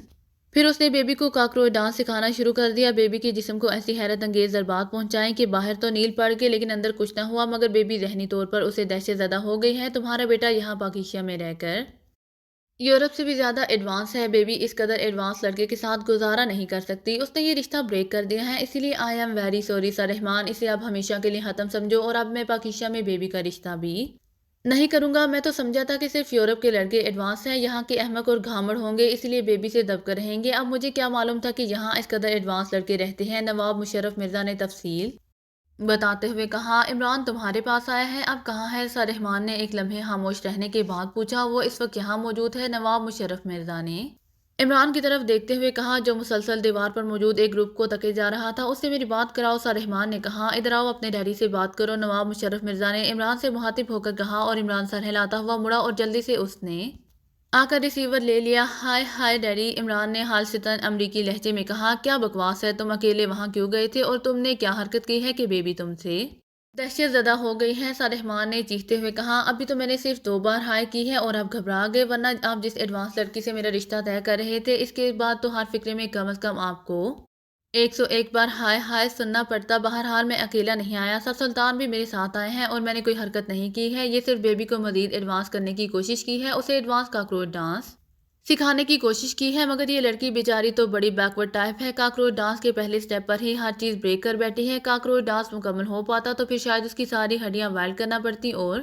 پھر اس نے بیبی کو کاکروچ ڈانس سکھانا شروع کر دیا، بیبی کے جسم کو ایسی حیرت انگیز ضربات پہنچائیں کہ باہر تو نیل پڑ گئے لیکن اندر کچھ نہ ہوا، مگر بیبی ذہنی طور پر اسے دہشت زدہ ہو گئی ہے۔ تمہارا بیٹا یہاں پاکیزا میں رہ کر یورپ سے بھی زیادہ ایڈوانس ہے، بیبی اس قدر ایڈوانس لڑکے کے ساتھ گزارا نہیں کر سکتی، اس نے یہ رشتہ بریک کر دیا ہے، اسی لیے I am very sorry sir Rahman, اسے اب ہمیشہ کے لیے ختم سمجھو، اور اب میں پاکیزا میں بیبی کا رشتہ بھی نہیں کروں گا، میں تو سمجھا تھا کہ صرف یورپ کے لڑکے ایڈوانس ہیں، یہاں کے احمق اور گھامڑ ہوں گے، اسی لیے بیبی سے دب کر رہیں گے۔ اب مجھے کیا معلوم تھا کہ یہاں اس قدر ایڈوانس لڑکے رہتے ہیں۔ نواب مشرف مرزا نے تفصیل بتاتے ہوئے کہا، عمران تمہارے پاس آیا ہے، اب کہاں ہے؟ سرحمان نے ایک لمحے خاموش رہنے کے بعد پوچھا۔ وہ اس وقت یہاں موجود ہے، نواب مشرف مرزا نے عمران کی طرف دیکھتے ہوئے کہا، جو مسلسل دیوار پر موجود ایک گروپ کو تکے جا رہا تھا۔ اس سے میری بات کراؤ، سرحمان نے کہا۔ ادھر آؤ، اپنے ڈیڈی سے بات کرو، نواب مشرف مرزا نے عمران سے مخاطب ہو کر کہا، اور عمران سر ہلاتا ہوا مڑا اور جلدی سے اس نے آ کر ریسیور لے لیا۔ ہائے ہائے ڈیڈی، عمران نے حالستاً امریکی لہجے میں کہا، کیا بکواس ہے، تم اکیلے وہاں کیوں گئے تھے، اور تم نے کیا حرکت کی ہے کہ بیبی تم سے دہشت زدہ ہو گئی ہے؟ سرحمان نے چیختے ہوئے کہا، ابھی تو میں نے صرف 2 بار ہائے کی ہے اور آپ گھبرا گئے، ورنہ آپ جس ایڈوانس لڑکی سے میرا رشتہ طے کر رہے تھے، اس کے بعد تو ہر فکرے میں کم از کم آپ کو 101 بار ہائے ہائے سننا پڑتا۔ بہرحال میں اکیلا نہیں آیا، سر سلطان بھی میرے ساتھ آئے ہیں، اور میں نے کوئی حرکت نہیں کی ہے، یہ صرف بیبی کو مزید ایڈوانس کرنے کی کوشش کی ہے، اسے ایڈوانس کاکروچ ڈانس سکھانے کی کوشش کی ہے، مگر یہ لڑکی بیچاری تو بڑی بیکورڈ ٹائپ ہے، کاکروچ ڈانس کے پہلے سٹیپ پر ہی ہر چیز بریک کر بیٹھی ہے۔ کاکروچ ڈانس مکمل ہو پاتا تو پھر شاید اس کی ساری ہڈیاں ویلڈ کرنا پڑتی اور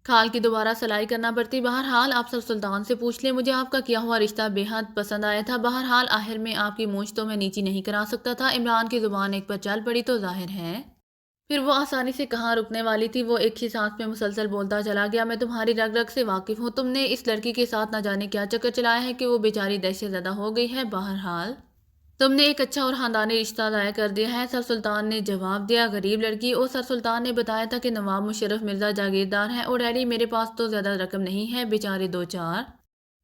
کھال کی دوبارہ سلائی کرنا پڑتی۔ بہرحال آپ سر سلطان سے پوچھ لیں، مجھے آپ کا کیا ہوا رشتہ بے حد پسند آیا تھا۔ بہرحال آخر میں آپ کی مونچھ تو میں نیچی نہیں کرا سکتا تھا۔ عمران کی زبان ایک پر چل پڑی تو ظاہر ہے پھر وہ آسانی سے کہاں رکنے والی تھی۔ وہ ایک ہی سانس میں مسلسل بولتا چلا گیا، میں تمہاری رگ رگ سے واقف ہوں، تم نے اس لڑکی کے ساتھ نہ جانے کیا چکر چلایا ہے کہ وہ بیچاری دہشت زدہ ہو گئی ہے۔ بہرحال تم نے ایک اچھا اور خاندانی رشتہ ضائع کر دیا ہے، سر سلطان نے جواب دیا۔ غریب لڑکی؟ اور سر سلطان نے بتایا تھا کہ نواب مشرف مرزا جاگیردار ہیں، اور ڈیڈی میرے پاس تو زیادہ رقم نہیں ہے، بیچارے 2-4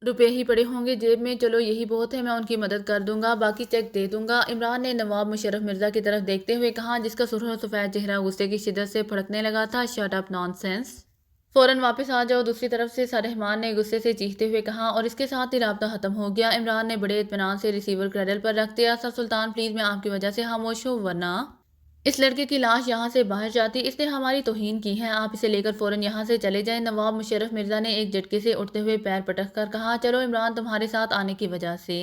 روپے ہی پڑے ہوں گے جیب میں، چلو یہی بہت ہے، میں ان کی مدد کر دوں گا، باقی چیک دے دوں گا۔ عمران نے نواب مشرف مرزا کی طرف دیکھتے ہوئے کہا، جس کا سرخ و سفید چہرہ غصے کی شدت سے پھڑکنے لگا تھا، شٹ اپ نان سینس، فوراً واپس آ جاؤ۔ دوسری طرف سے سرحمان نے غصے سے چیختے ہوئے کہا، اور اس کے ساتھ ہی رابطہ ختم ہو گیا۔ عمران نے بڑے اطمینان سے ریسیور کریڈل پر رکھ دیا۔ سر سلطان پلیز، میں آپ کی وجہ سے خاموش ہوں، ورنہ اس لڑکے کی لاش یہاں سے باہر جاتی، اس نے ہماری توہین کی ہے، آپ اسے لے کر فوراً یہاں سے چلے جائیں۔ نواب مشرف مرزا نے ایک جھٹکے سے اٹھتے ہوئے پیر پٹک کر کہا، چلو عمران، تمہارے ساتھ آنے کی وجہ سے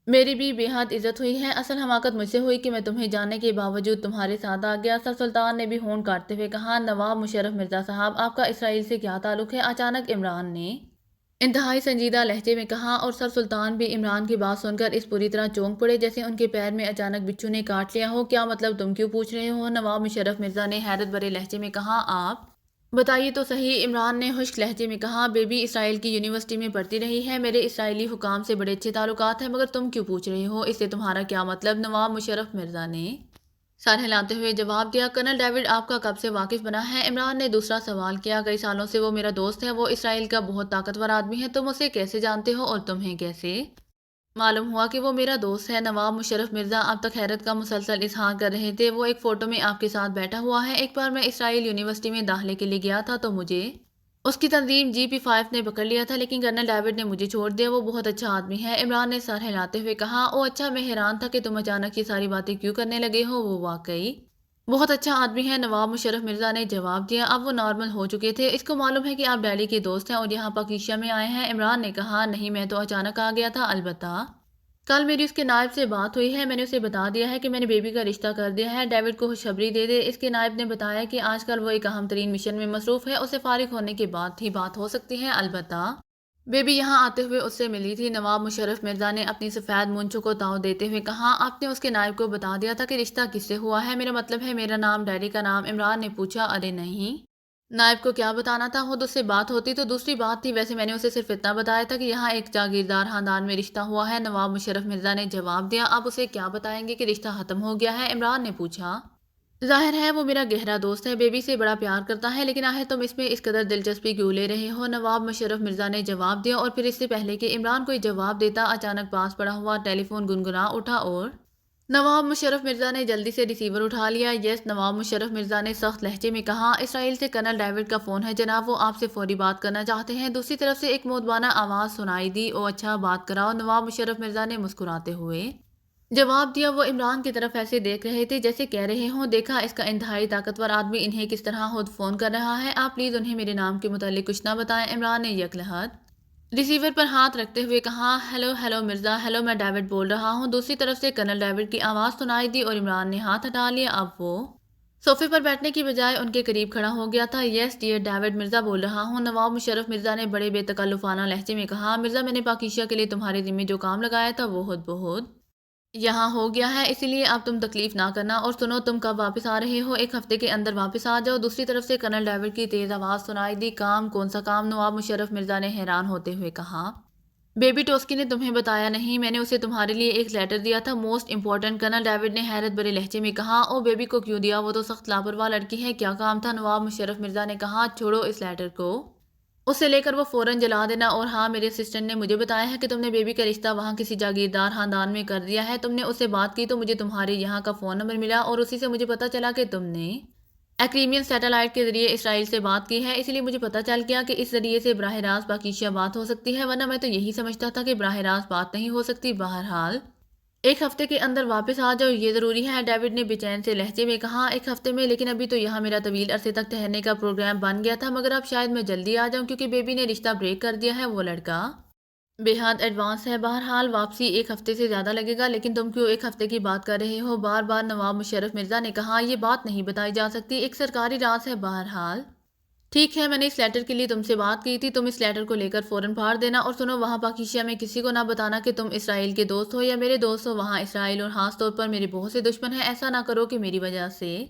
میری بھی بے حد عزت ہوئی ہے، اصل حماقت مجھ سے ہوئی کہ میں تمہیں جاننے کے باوجود تمہارے ساتھ آ گیا۔ سر سلطان نے بھی ہونٹ کاٹتے ہوئے کہا، نواب مشرف مرزا صاحب، آپ کا اسرائیل سے کیا تعلق ہے؟ اچانک عمران نے انتہائی سنجیدہ لہجے میں کہا، اور سر سلطان بھی عمران کی بات سن کر اس پوری طرح چونک پڑے جیسے ان کے پیر میں اچانک بچھو نے کاٹ لیا ہو۔ کیا مطلب، تم کیوں پوچھ رہے ہو؟ نواب مشرف مرزا نے حیرت بھرے لہجے میں کہا، آپ بتائیے تو صحیح۔ عمران نے خشک لہجے میں کہا، بیبی اسرائیل کی یونیورسٹی میں پڑھتی رہی ہے، میرے اسرائیلی حکام سے بڑے اچھے تعلقات ہیں، مگر تم کیوں پوچھ رہے ہو؟ اس سے تمہارا کیا مطلب؟ نواب مشرف مرزا نے سر ہلاتے ہوئے جواب دیا، کرنل ڈیوڈ آپ کا کب سے واقف بنا ہے؟ عمران نے دوسرا سوال کیا، کئی سالوں سے وہ میرا دوست ہے، وہ اسرائیل کا بہت طاقتور آدمی ہے، تم اسے کیسے جانتے ہو، اور تمہیں کیسے معلوم ہوا کہ وہ میرا دوست ہے؟ نواب مشرف مرزا اب تک حیرت کا مسلسل اظہار کر رہے تھے۔ وہ ایک فوٹو میں آپ کے ساتھ بیٹھا ہوا ہے، ایک بار میں اسرائیل یونیورسٹی میں داخلے کے لیے گیا تھا تو مجھے اس کی تنظیم GP5 نے پکڑ لیا تھا، لیکن کرنل ڈیوڈ نے مجھے چھوڑ دیا، وہ بہت اچھا آدمی ہے۔ عمران نے سر ہلاتے ہوئے کہا، او اچھا، میں حیران تھا کہ تم اچانک یہ ساری باتیں کیوں کرنے لگے ہو، وہ واقعی بہت اچھا آدمی ہے، نواب مشرف مرزا نے جواب دیا۔ اب وہ نارمل ہو چکے تھے۔ اس کو معلوم ہے کہ آپ ڈیڈی کے دوست ہیں اور یہاں پاکیشیا میں آئے ہیں؟ عمران نے کہا، نہیں، میں تو اچانک آ گیا تھا، البتہ کل میری اس کے نائب سے بات ہوئی ہے، میں نے اسے بتا دیا ہے کہ میں نے بیبی کا رشتہ کر دیا ہے، ڈیوڈ کو خوشخبری دے دے۔ اس کے نائب نے بتایا کہ آج کل وہ ایک اہم ترین مشن میں مصروف ہے، اسے فارغ ہونے کے بعد ہی بات ہو سکتی ہے، البتہ بیبی یہاں آتے ہوئے اس سے ملی تھی۔ نواب مشرف مرزا نے اپنی سفید مونچھوں کو تاؤ دیتے ہوئے کہا، آپ نے اس کے نائب کو بتا دیا تھا کہ رشتہ کس سے ہوا ہے؟ میرا مطلب ہے میرا نام، ڈیڈی کا نام۔ عمران نے پوچھا، ارے نہیں، نائب کو کیا بتانا تھا، خود اس سے بات ہوتی تو دوسری بات تھی، ویسے میں نے اسے صرف اتنا بتایا تھا کہ یہاں ایک جاگیردار خاندان میں رشتہ ہوا ہے۔ نواب مشرف مرزا نے جواب دیا، آپ اسے کیا بتائیں گے کہ رشتہ ختم ہو گیا ہے؟ عمران نے پوچھا، ظاہر ہے وہ میرا گہرا دوست ہے، بیبی سے بڑا پیار کرتا ہے، لیکن آخر تم اس میں اس قدر دلچسپی کیوں لے رہے ہو؟ نواب مشرف مرزا نے جواب دیا، اور پھر اس سے پہلے کہ عمران کوئی جواب دیتا، اچانک پاس پڑا ہوا ٹیلی فون گنگنا اٹھا اور نواب مشرف مرزا نے جلدی سے ریسیور اٹھا لیا۔ یس، نواب مشرف مرزا نے سخت لہجے میں کہا، اسرائیل سے کرنل ڈیوڈ کا فون ہے جناب، وہ آپ سے فوری بات کرنا چاہتے ہیں۔ دوسری طرف سے ایک مودبانہ آواز سنائی دی، او اچھا، بات کراؤ۔ نواب مشرف مرزا نے مسکراتے ہوئے جواب دیا۔ وہ عمران کی طرف ایسے دیکھ رہے تھے جیسے کہہ رہے ہوں، دیکھا اس کا انتہائی طاقتور آدمی انہیں کس طرح خود فون کر رہا ہے، آپ پلیز انہیں میرے نام کے متعلق کچھ نہ بتائیں۔ عمران نے یکلحد ریسیور پر ہاتھ رکھتے ہوئے کہا، ہیلو ہیلو مرزا، ہیلو، میں ڈیوڈ بول رہا ہوں۔ دوسری طرف سے کرنل ڈیوڈ کی آواز سنائی دی اور عمران نے ہاتھ ہٹا لیا۔ اب وہ صوفے پر بیٹھنے کی بجائے ان کے قریب کھڑا ہو گیا تھا۔ یس ڈیئر ڈیوڈ مرزا بول رہا ہوں، نواب مشرف مرزا نے بڑے بے تکلفانہ لہجے میں کہا۔ مرزا، میں نے پاکیزہ کے لیے تمہارے ذمے جو کام لگایا تھا وہ خود بہت یہاں ہو گیا ہے، اسی لیے اب تم تکلیف نہ کرنا۔ اور سنو، تم کب واپس آ رہے ہو؟ ایک ہفتے کے اندر واپس آ جاؤ۔ دوسری طرف سے کرنل ڈیوڈ کی تیز آواز سنائی دی۔ کام؟ کون سا کام؟ نواب مشرف مرزا نے حیران ہوتے ہوئے کہا۔ بیبی ٹوسکی نے تمہیں بتایا نہیں؟ میں نے اسے تمہارے لیے ایک لیٹر دیا تھا، موسٹ امپورٹنٹ۔ کرنل ڈیوڈ نے حیرت بھرے لہجے میں کہا۔ او، بیبی کو کیوں دیا؟ وہ تو سخت لاپرواہ لڑکی ہے۔ کیا کام تھا؟ نواب مشرف مرزا نے کہا۔ چھوڑو اس لیٹر کو، اسے لے کر وہ فوراً جلا دینا۔ اور ہاں، میرے اسسٹنٹ نے مجھے بتایا ہے کہ تم نے بیبی کا رشتہ وہاں کسی جاگیردار خاندان میں کر دیا ہے۔ تم نے اس سے بات کی تو مجھے تمہارے یہاں کا فون نمبر ملا اور اسی سے مجھے پتا چلا کہ تم نے ایکریمین سیٹلائٹ کے ذریعے اسرائیل سے بات کی ہے، اسی لیے مجھے پتا چل گیا کہ اس ذریعے سے براہ راست پاکیزہ بات ہو سکتی ہے، ورنہ میں تو یہی سمجھتا تھا کہ براہ راست بات نہیں ہو سکتی۔ بہرحال ایک ہفتے کے اندر واپس آ جاؤ، یہ ضروری ہے، ڈیوڈ نے بے چین سے لہجے میں کہا۔ ایک ہفتے میں؟ لیکن ابھی تو یہاں میرا طویل عرصے تک ٹھہرنے کا پروگرام بن گیا تھا، مگر اب شاید میں جلدی آ جاؤں کیونکہ بیبی نے رشتہ بریک کر دیا ہے۔ وہ لڑکا بے حد ایڈوانس ہے۔ بہرحال واپسی ایک ہفتے سے زیادہ لگے گا، لیکن تم کیوں ایک ہفتے کی بات کر رہے ہو؟ بار بار نواب مشرف مرزا نے کہا۔ یہ بات نہیں بتائی جا سکتی، ایک سرکاری راز ہے۔ بہرحال ٹھیک ہے، میں نے اس لیٹر کے لیے تم سے بات کی تھی، تم اس لیٹر کو لے کر فوراً پھاڑ دینا۔ اور سنو، وہاں پاکیزہ میں کسی کو نہ بتانا کہ تم اسرائیل کے دوست ہو یا میرے دوست ہو۔ وہاں اسرائیل اور خاص طور پر میرے بہت سے دشمن ہیں، ایسا نہ کرو کہ میری وجہ سے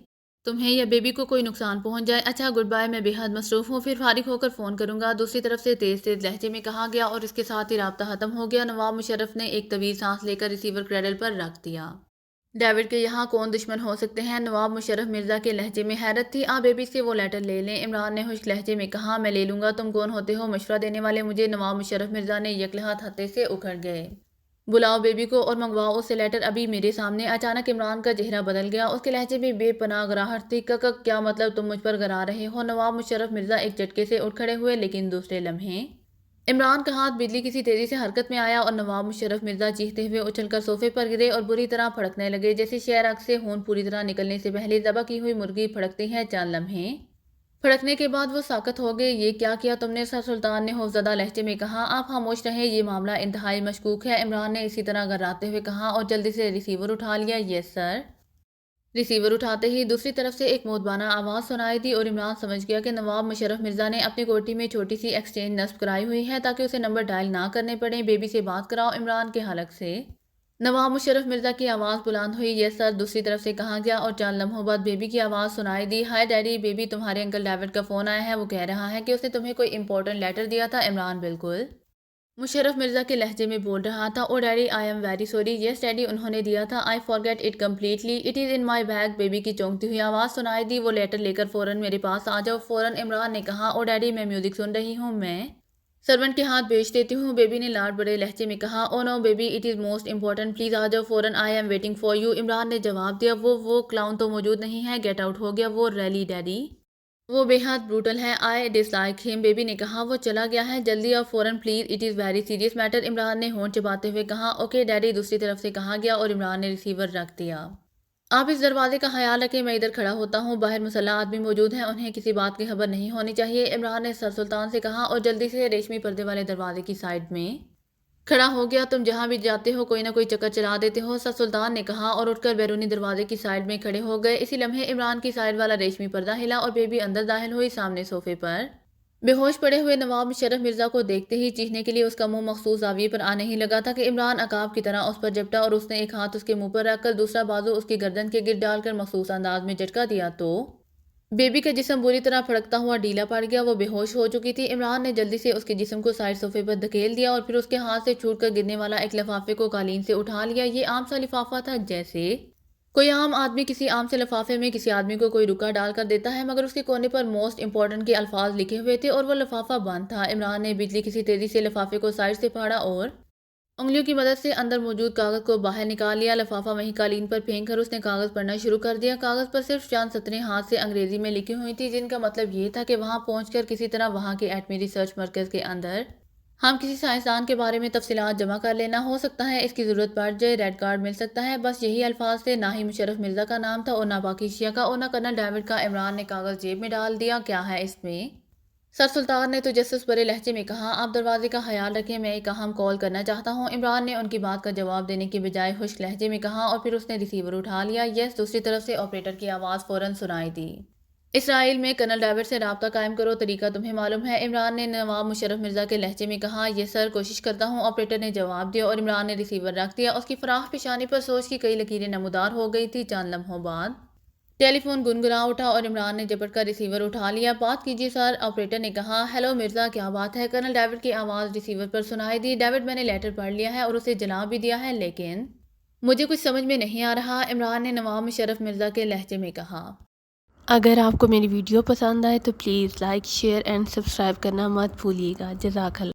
تمہیں یا بیبی کو کوئی نقصان پہنچ جائے۔ اچھا، گڈ بائے، میں بے حد مصروف ہوں، پھر فارغ ہو کر فون کروں گا، دوسری طرف سے تیز تیز لہجے میں کہا گیا، اور اس کے ساتھ ہی رابطہ ختم ہو گیا۔ نواب مشرف نے ایک طویل سانس لے کر ریسیور کریڈل پر رکھ دیا۔ ڈیوڈ کے یہاں کون دشمن ہو سکتے ہیں؟ نواب مشرف مرزا کے لہجے میں حیرت تھی۔ بیبی سے وہ لیٹر لے لیں، عمران نے خشک لہجے میں کہا۔ میں لے لوں گا، تم کون ہوتے ہو مشورہ دینے والے مجھے؟ نواب مشرف مرزا نے یکلہت ہتے سے اکھڑ گئے۔ بلاؤ بیبی کو اور منگواؤ اسے لیٹر ابھی میرے سامنے۔ اچانک عمران کا چہرہ بدل گیا، اس کے لہجے میں بے پناہ گراہٹ تھی۔ کیا مطلب تم مجھ پر گرا رہے ہو؟ نواب مشرف مرزا ایک جھٹکے سے اٹھ کھڑے ہوئے، لیکن دوسرے لمحے عمران کا ہاتھ بجلی کسی تیزی سے حرکت میں آیا اور نواب مشرف مرزا چیختے ہوئے اچھل کر صوفے پر گرے اور بری طرح پھڑکنے لگے، جیسے شیر آگ سے خون پوری طرح نکلنے سے پہلے ذبح کی ہوئی مرغی پھڑکتی ہے۔ چند لمحے پھڑکنے کے بعد وہ ساکت ہو گئے۔ یہ کیا کیا تم نے؟ سر سلطان نے خوفزدہ لہجے میں کہا۔ آپ خاموش رہیں، یہ معاملہ انتہائی مشکوک ہے، عمران نے اسی طرح گھراتے ہوئے کہا اور جلدی سے ریسیور اٹھا لیا۔ یس سر۔ ریسیور اٹھاتے ہی دوسری طرف سے ایک مودبانہ آواز سنائی دی اور عمران سمجھ گیا کہ نواب مشرف مرزا نے اپنی کوٹھی میں چھوٹی سی ایکسچینج نصب کرائی ہوئی ہے تاکہ اسے نمبر ڈائل نہ کرنے پڑیں۔ بیبی سے بات کراؤ، عمران کے حلق سے نواب مشرف مرزا کی آواز بلند ہوئی۔ یس سر، دوسری طرف سے کہا گیا اور چند لمحوں بعد بیبی کی آواز سنائی دی۔ ہائے ڈیڈی، بیبی تمہارے انکل ڈیوڈ کا فون آیا ہے، وہ کہہ رہا ہے کہ اس نے تمہیں کوئی امپورٹنٹ لیٹر دیا تھا۔ عمران بالکل مشرف مرزا کے لہجے میں بول رہا تھا۔ Oh daddy, I am very sorry. Yes daddy, انہوں نے دیا تھا، I forget it completely, it is in my bag. Baby کی چونکتی ہوئی آواز سنائی دی۔ وہ لیٹر لے کر فوراً میرے پاس آ جاؤ، فوراً، عمران نے کہا۔ او ڈیڈی، میں میوزک سن رہی ہوں، میں سرونٹ کے ہاتھ بھیج دیتی ہوں، بیبی نے لاڈ بڑے لہجے میں کہا۔ Oh no baby, it is most important, please آ جاؤ فوراً، I am waiting for you, Imran نے جواب دیا۔ وہ کلاؤن تو موجود نہیں ہے، گیٹ آؤٹ ہو گیا وہ، ریلی ڈیڈی وہ بے حد بروٹل ہے، آئی ڈس لائک ہم، بیبی نے کہا۔ وہ چلا گیا ہے، جلدی آؤ فوراً please, it is very serious matter, Imran نے ہونٹ چباتے ہوئے کہا۔ اوکے ڈیڈی، دوسری طرف سے کہا گیا اور عمران نے ریسیور رکھ دیا۔ آپ اس دروازے کا خیال رکھیں، میں ادھر کھڑا ہوتا ہوں، باہر مسلح آدمی موجود ہیں، انہیں کسی بات کی خبر نہیں ہونی چاہیے، عمران نے سر سلطان سے کہا اور جلدی سے ریشمی پردے والے دروازے کی سائڈ میں کھڑا ہو گیا۔ تم جہاں بھی جاتے ہو کوئی نہ کوئی چکر چلا دیتے ہو، سر سلطان نے کہا اور اٹھ کر بیرونی دروازے کی سائڈ میں کھڑے ہو گئے۔ اسی لمحے عمران کی سائڈ والا ریشمی پردہ ہلا اور بیبی اندر داخل ہوئی۔ سامنے صوفے پر بے ہوش پڑے ہوئے نواب مشرف مرزا کو دیکھتے ہی چیخنے کے لیے اس کا منہ مخصوص زاویے پر آنے ہی لگا تھا کہ عمران عقاب کی طرح اس پر جھپٹا اور اس نے ایک ہاتھ اس کے منہ پر رکھ کر دوسرا بازو اس کی گردن کے گرد ڈال کر مخصوص انداز میں جھٹکا دیا تو بیبی کا جسم بری طرح پھڑکتا ہوا ڈھیلا پڑ گیا، وہ بے ہوش ہو چکی تھی۔ عمران نے جلدی سے اس کے جسم کو سائڈ صوفے پر دھکیل دیا اور پھر اس کے ہاتھ سے چھوٹ کر گرنے والا ایک لفافے کو قالین سے اٹھا لیا۔ یہ عام سا لفافہ تھا، جیسے کوئی عام آدمی کسی عام سے لفافے میں کسی آدمی کو کوئی رکا ڈال کر دیتا ہے، مگر اس کے کونے پر موسٹ امپورٹنٹ کے الفاظ لکھے ہوئے تھے اور وہ لفافہ بند تھا۔ عمران نے بجلی کسی تیزی سے لفافے کو سائڈ سے پھاڑا اور انگلیوں کی مدد سے اندر موجود کاغذ کو باہر نکال لیا۔ لفافہ وہیں قالین پر پھینک کر اس نے کاغذ پڑھنا شروع کر دیا۔ کاغذ پر صرف چند سطریں ہاتھ سے انگریزی میں لکھی ہوئی تھی، جن کا مطلب یہ تھا کہ وہاں پہنچ کر کسی طرح وہاں کے ایٹمی ریسرچ مرکز کے اندر ہم کسی سائنسدان کے بارے میں تفصیلات جمع کر لینا، ہو سکتا ہے اس کی ضرورت پڑ جائے، ریڈ کارڈ مل سکتا ہے۔ بس یہی الفاظ تھے، نہ ہی مشرف مرزا کا نام تھا اور نہ پاکیزہ کا اور نہ کرنل ڈیوڈ کا۔ عمران نے کاغذ جیب میں ڈال دیا۔ کیا ہے اس میں؟ سر سلطان نے تجسس بھرے لہجے میں کہا، آپ دروازے کا خیال رکھیں، میں ایک اہم کال کرنا چاہتا ہوں۔ عمران نے ان کی بات کا جواب دینے کے بجائے خشک لہجے میں کہا اور پھر اس نے ریسیور اٹھا لیا۔ یس، دوسری طرف سے آپریٹر کی آواز فوراً سنائی دی۔ اسرائیل میں کرنل ڈیوڈ سے رابطہ قائم کرو، طریقہ تمہیں معلوم ہے؟ عمران نے نواب مشرف مرزا کے لہجے میں کہا۔ یس سر، کوشش کرتا ہوں، آپریٹر نے جواب دیا اور عمران نے ریسیور رکھ دیا۔ اس کی فراخ پیشانی پر سوچ کی کئی لکیریں نمودار ہو گئی تھیں۔ چند لمحوں بعد ٹیلی فون گنگنا اٹھا اور عمران نے جھپٹ کر ریسیور اٹھا لیا۔ بات کیجیے سر، آپریٹر نے کہا۔ ہیلو مرزا، کیا بات ہے؟ کرنل ڈیوڈ کی آواز ریسیور پر سنائی دی۔ ڈیوڈ، میں نے لیٹر پڑھ لیا ہے اور اسے جلا بھی دیا ہے، لیکن مجھے کچھ سمجھ میں نہیں آ رہا، عمران نے نواب مشرف مرزا کے لہجے میں کہا۔ اگر آپ کو میری ویڈیو پسند آئے تو please like, share and subscribe کرنا مت بھولیے گا۔ جزاک اللہ۔